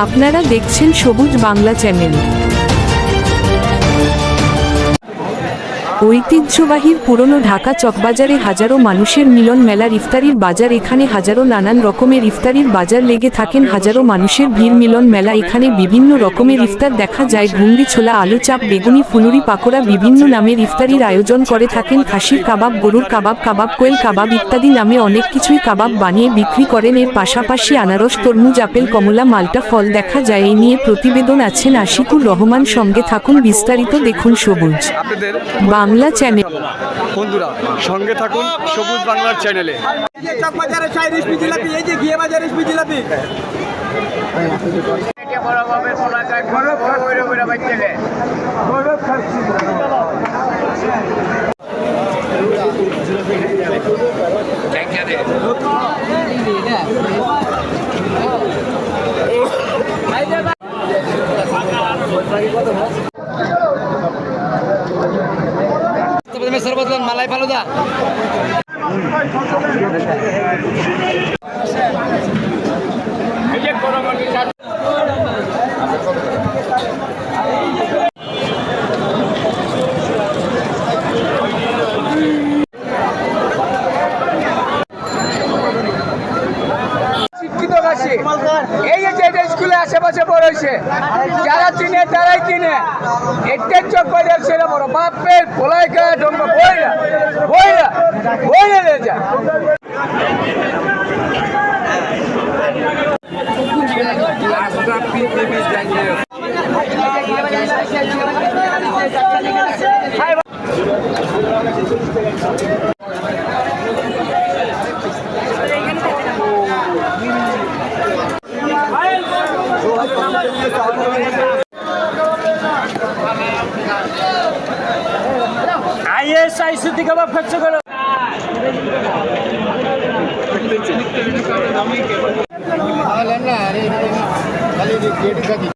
আপনারা দেখছেন সবুজ বাংলা চ্যানেল। ঐতিহ্যবাহী পুরনো ঢাকা চকবাজারে হাজারো মানুষের মিলন মেলার ইফতারির বাজার। এখানে হাজারো নানান রকমের ইফতারির বাজার লেগে থাকেন, হাজারো মানুষের ভিড় মিলন মেলা। এখানে বিভিন্ন রকমের ইফতার দেখা যায়, ঘুংরি, ছোলা, আলু চাপ, বেগুনি, ফুলুরি, পাকোড়া, বিভিন্ন নামের ইফতারির আয়োজন করে থাকেন। খাসির কাবাব, গরুর কাবাব, কাবাব কোয়েল কাবাব ইত্যাদি নামে অনেক কিছুই কাবাব বানিয়ে বিক্রি করেন। এর পাশাপাশি আনারস, তরমুজ, আপেল, কমলা, মাল্টা ফল দেখা যায়। এই নিয়ে প্রতিবেদন আছেন আশিকুর রহমান। সঙ্গে থাকুন, বিস্তারিত দেখুন সবুজ বাংলা চ্যানেল। বন্ধুরা সঙ্গে থাকুন সবুজ বাংলার চ্যানেলে। চকবাজারে চাই রেশমি জিলাপি, এই যে ঘিয়ে বাজার রেশমি জিলাপি। सरबत मलाई फालुदा এই যে স্কুলে আশেপাশে বড় হয়েছে, যারা চিনে তারাই কিনে। এটাই চকবাজার ছেড়ে বড় বাপের পোলাই খায় ঢঙ্গ বইরা বইরা বইরা নিয়ে যায়। आईएसआई से दिखा खर्च करो खाली गेट खाली